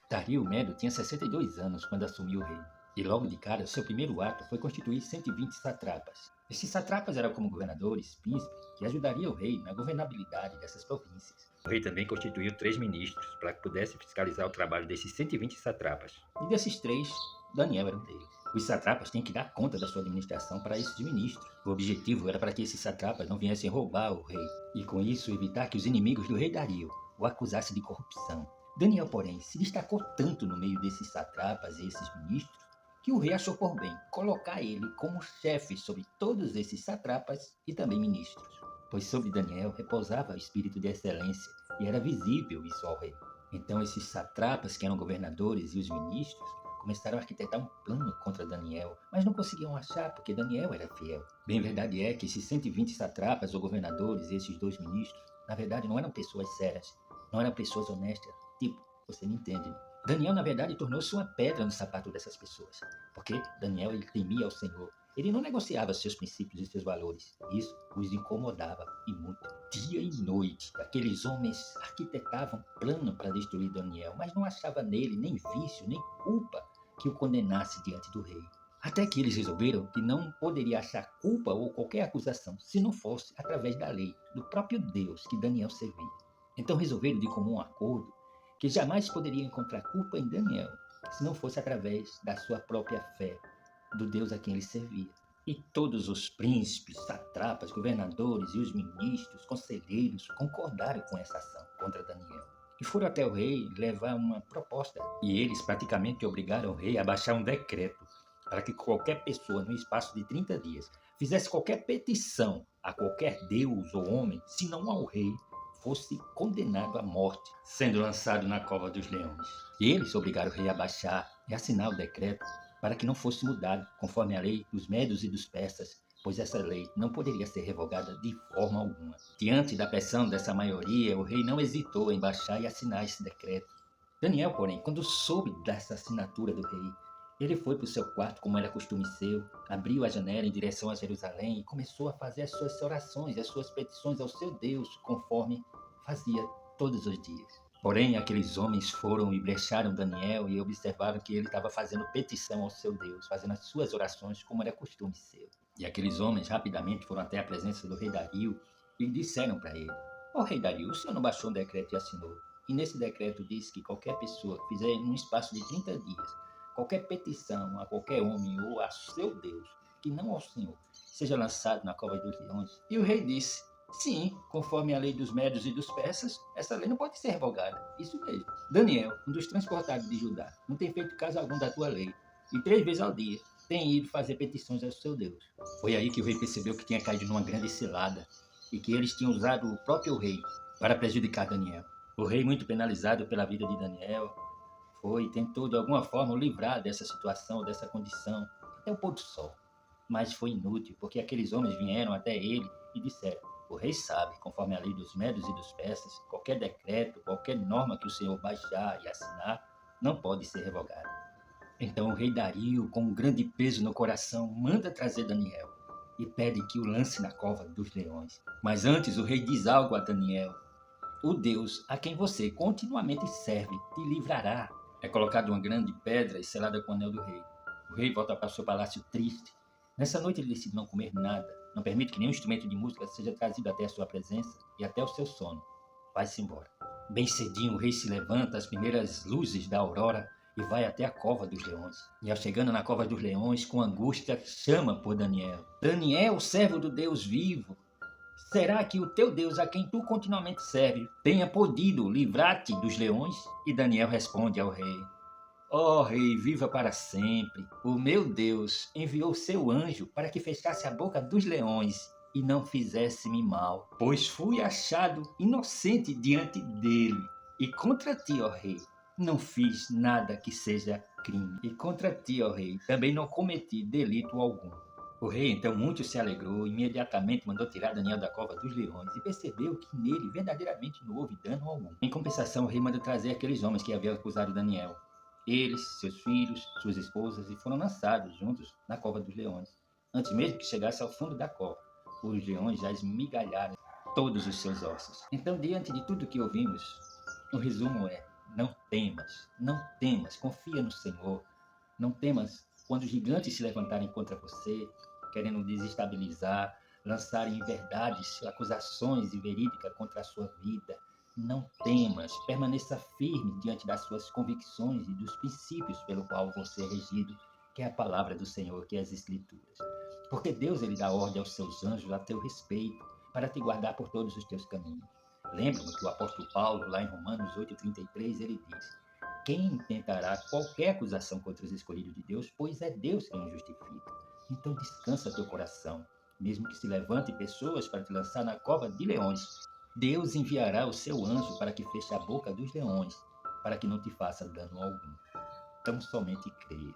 Dario Medo tinha 62 anos quando assumiu o reino, e logo de cara seu primeiro ato foi constituir 120 satrapas. Esses satrapas eram como governadores, príncipes, que ajudariam o rei na governabilidade dessas províncias. O rei também constituiu 3 ministros para que pudesse fiscalizar o trabalho desses 120 satrapas. E desses 3, Daniel era um deles. Os satrapas têm que dar conta da sua administração para esses ministros. O objetivo era para que esses satrapas não viessem roubar o rei, e com isso evitar que os inimigos do rei Dario o acusassem de corrupção. Daniel, porém, se destacou tanto no meio desses satrapas e esses ministros que o rei achou por bem colocar ele como chefe sobre todos esses satrapas e também ministros, pois sobre Daniel repousava o espírito de excelência e era visível isso ao rei. Então esses satrapas, que eram governadores, e os ministros começaram a arquitetar um plano contra Daniel, mas não conseguiam achar porque Daniel era fiel. Bem, verdade é que esses 120 satrapas ou governadores e esses 2 ministros, na verdade, não eram pessoas sérias, não eram pessoas honestas. Tipo, você me entende, né? Daniel, na verdade, tornou-se uma pedra no sapato dessas pessoas, porque Daniel ele temia ao Senhor. Ele não negociava seus princípios e seus valores. Isso os incomodava, e muito. Dia e noite, aqueles homens arquitetavam um plano para destruir Daniel, mas não achava nele nem vício, nem culpa que o condenasse diante do rei. Até que eles resolveram que não poderia achar culpa ou qualquer acusação se não fosse através da lei, do próprio Deus que Daniel servia. Então resolveram de comum acordo que jamais poderia encontrar culpa em Daniel se não fosse através da sua própria fé, do Deus a quem ele servia. E todos os príncipes, satrapas, governadores e os ministros, conselheiros concordaram com essa ação contra Daniel. E foram até o rei levar uma proposta. E eles praticamente obrigaram o rei a baixar um decreto para que qualquer pessoa, no espaço de 30 dias, fizesse qualquer petição a qualquer deus ou homem, senão ao rei, fosse condenado à morte, sendo lançado na cova dos leões. E eles obrigaram o rei a baixar e assinar o decreto para que não fosse mudado conforme a lei dos medos e dos persas, pois essa lei não poderia ser revogada de forma alguma. Diante da pressão dessa maioria, o rei não hesitou em baixar e assinar esse decreto. Daniel, porém, quando soube dessa assinatura do rei, ele foi para o seu quarto, como era costume seu, abriu a janela em direção a Jerusalém e começou a fazer as suas orações, as suas petições ao seu Deus, conforme fazia todos os dias. Porém, aqueles homens foram e brecharam Daniel e observaram que ele estava fazendo petição ao seu Deus, fazendo as suas orações como era costume seu. E aqueles homens rapidamente foram até a presença do rei Dario e disseram para ele: Ó rei Dario, o senhor não baixou um decreto e assinou? E nesse decreto diz que qualquer pessoa que fizer num espaço de 30 dias qualquer petição a qualquer homem ou a seu Deus, que não ao Senhor, seja lançado na cova dos leões. E o rei disse: sim, conforme a lei dos medos e dos persas, essa lei não pode ser revogada. Isso mesmo. Daniel, um dos transportados de Judá, não tem feito caso algum da tua lei, e 3 vezes ao dia tem ido fazer petições ao seu Deus. Foi aí que o rei percebeu que tinha caído numa grande cilada, e que eles tinham usado o próprio rei para prejudicar Daniel. O rei, muito penalizado pela vida de Daniel, foi e tentou de alguma forma o livrar dessa situação, dessa condição, até o pôr do sol. Mas foi inútil, porque aqueles homens vieram até ele e disseram: o rei sabe, conforme a lei dos medos e dos persas, qualquer decreto, qualquer norma que o senhor baixar e assinar, não pode ser revogada. Então o rei Dario, com um grande peso no coração, manda trazer Daniel e pede que o lance na cova dos leões. Mas antes o rei diz algo a Daniel: o Deus a quem você continuamente serve te livrará. É colocada uma grande pedra e selada com o anel do rei. O rei volta para o seu palácio triste. Nessa noite ele decide não comer nada, não permite que nenhum instrumento de música seja trazido até a sua presença e até o seu sono. Vai-se embora. Bem cedinho o rei se levanta às primeiras luzes da aurora e vai até a cova dos leões. E ao chegando na cova dos leões, com angústia, chama por Daniel. Daniel, servo do Deus vivo, será que o teu Deus, a quem tu continuamente serves, tenha podido livrar-te dos leões? E Daniel responde ao rei: ó rei, viva para sempre. O meu Deus enviou seu anjo para que fechasse a boca dos leões e não fizesse-me mal, pois fui achado inocente diante dele. E contra ti, ó rei, não fiz nada que seja crime. E contra ti, ó rei, também não cometi delito algum. O rei então muito se alegrou, imediatamente mandou tirar Daniel da cova dos leões e percebeu que nele verdadeiramente não houve dano algum. Em compensação, o rei mandou trazer aqueles homens que haviam acusado Daniel. Eles, seus filhos, suas esposas, e foram lançados juntos na cova dos leões. Antes mesmo que chegasse ao fundo da cova, os leões já esmigalharam todos os seus ossos. Então, diante de tudo que ouvimos, o resumo é: não temas, confia no Senhor. Não temas quando os gigantes se levantarem contra você, querendo desestabilizar, lançarem verdades, acusações inverídicas contra a sua vida. Não temas, permaneça firme diante das suas convicções e dos princípios pelo qual você é regido, que é a palavra do Senhor, que é as Escrituras. Porque Deus ele dá ordem aos seus anjos a teu respeito, para te guardar por todos os teus caminhos. Lembra-me que o apóstolo Paulo, lá em Romanos 8,33, ele diz: quem intentará qualquer acusação contra os escolhidos de Deus, pois é Deus quem os justifica. Então descansa teu coração, mesmo que se levante pessoas para te lançar na cova de leões. Deus enviará o seu anjo para que feche a boca dos leões, para que não te faça dano algum. Então somente creia.